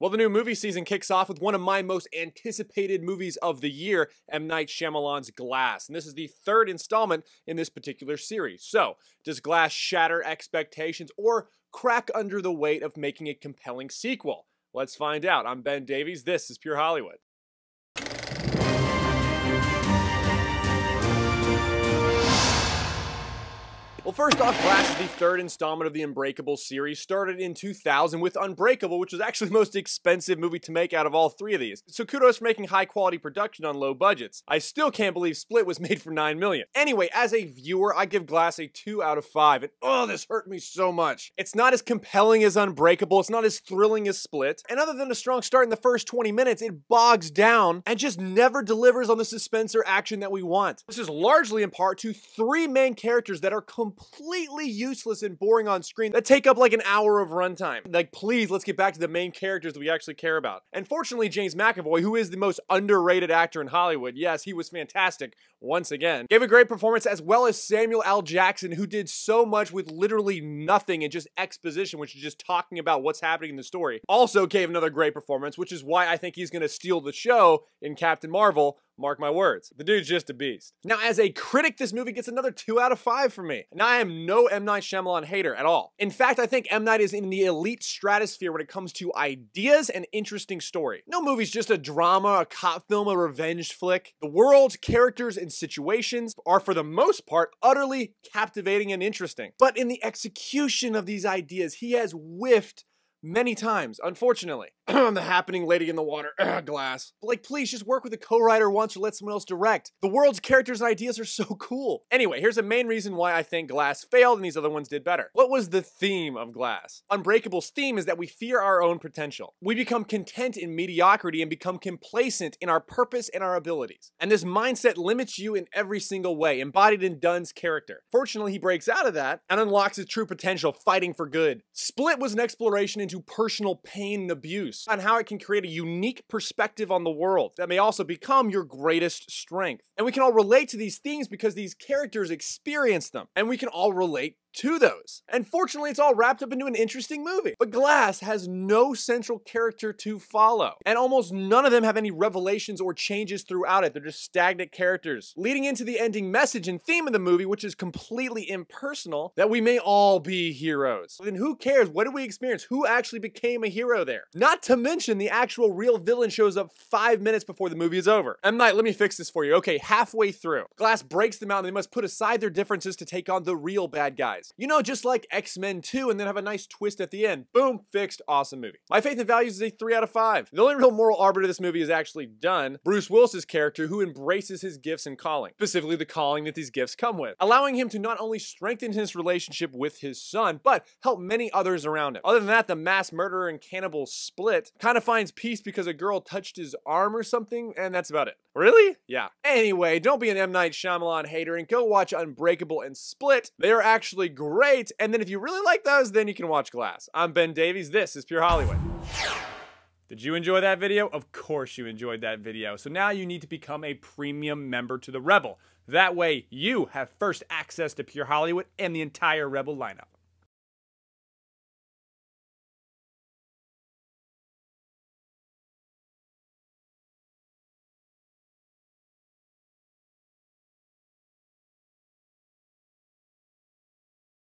Well, the new movie season kicks off with one of my most anticipated movies of the year, M. Night Shyamalan's Glass. And this is the third installment in this particular series. So, does Glass shatter expectations or crack under the weight of making a compelling sequel? Let's find out. I'm Ben Davies. This is Pure Hollywood. Well, first off, Glass is the third installment of the Unbreakable series, started in 2000 with Unbreakable, which was actually the most expensive movie to make out of all three of these. So kudos for making high-quality production on low budgets. I still can't believe Split was made for $9 million. Anyway, as a viewer, I give Glass a 2 out of 5, and oh, this hurt me so much. It's not as compelling as Unbreakable, it's not as thrilling as Split, and other than a strong start in the first 20 minutes, it bogs down and just never delivers on the suspense or action that we want. This is largely in part to three main characters that are completely useless and boring on screen that take up like an hour of runtime. Like, please, let's get back to the main characters that we actually care about. And fortunately, James McAvoy, who is the most underrated actor in Hollywood, yes, he was fantastic once again, gave a great performance, as well as Samuel L. Jackson, who did so much with literally nothing and just exposition, which is just talking about what's happening in the story. Also gave another great performance, which is why I think he's gonna steal the show in Captain Marvel. Mark my words. The dude's just a beast. Now, as a critic, this movie gets another 2 out of 5 from me. Now, I am no M. Night Shyamalan hater at all. In fact, I think M. Night is in the elite stratosphere when it comes to ideas and interesting story. No movie's just a drama, a cop film, a revenge flick. The world, characters, and situations are, for the most part, utterly captivating and interesting. But in the execution of these ideas, he has whiffed many times, unfortunately. The happening lady in the water, Glass. But like, please just work with a co-writer once or let someone else direct. The world's characters and ideas are so cool. Anyway, here's a main reason why I think Glass failed and these other ones did better. What was the theme of Glass? Unbreakable's theme is that we fear our own potential. We become content in mediocrity and become complacent in our purpose and our abilities. And this mindset limits you in every single way, embodied in Dunn's character. Fortunately, he breaks out of that and unlocks his true potential, fighting for good. Split was an exploration into personal pain and abuse, on how it can create a unique perspective on the world that may also become your greatest strength. And we can all relate to these themes because these characters experience them, and we can all relate to those. And fortunately, it's all wrapped up into an interesting movie. But Glass has no central character to follow, and almost none of them have any revelations or changes throughout it. They're just stagnant characters, leading into the ending message and theme of the movie, which is completely impersonal, that we may all be heroes. Then who cares? What did we experience? Who actually became a hero there? Not to mention the actual real villain shows up 5 minutes before the movie is over. M. Night, let me fix this for you. Okay, halfway through, Glass breaks them out and they must put aside their differences to take on the real bad guys. You know, just like X-Men 2 and then have a nice twist at the end. Boom, fixed, awesome movie. My faith and values is a 3 out of 5. The only real moral arbiter this movie is actually Dunn, Bruce Willis's character, who embraces his gifts and calling, specifically the calling that these gifts come with, allowing him to not only strengthen his relationship with his son, but help many others around him. Other than that, the mass murderer and cannibal Split kind of finds peace because a girl touched his arm or something, and that's about it. Really? Yeah. Anyway, don't be an M. Night Shyamalan hater and go watch Unbreakable and Split. They are actually great, and then if you really like those, then you can watch Glass. I'm Ben Davies. This is Pure Hollywood. Did you enjoy that video? Of course you enjoyed that video. So now you need to become a premium member to the Rebel. That way you have first access to Pure Hollywood and the entire Rebel lineup.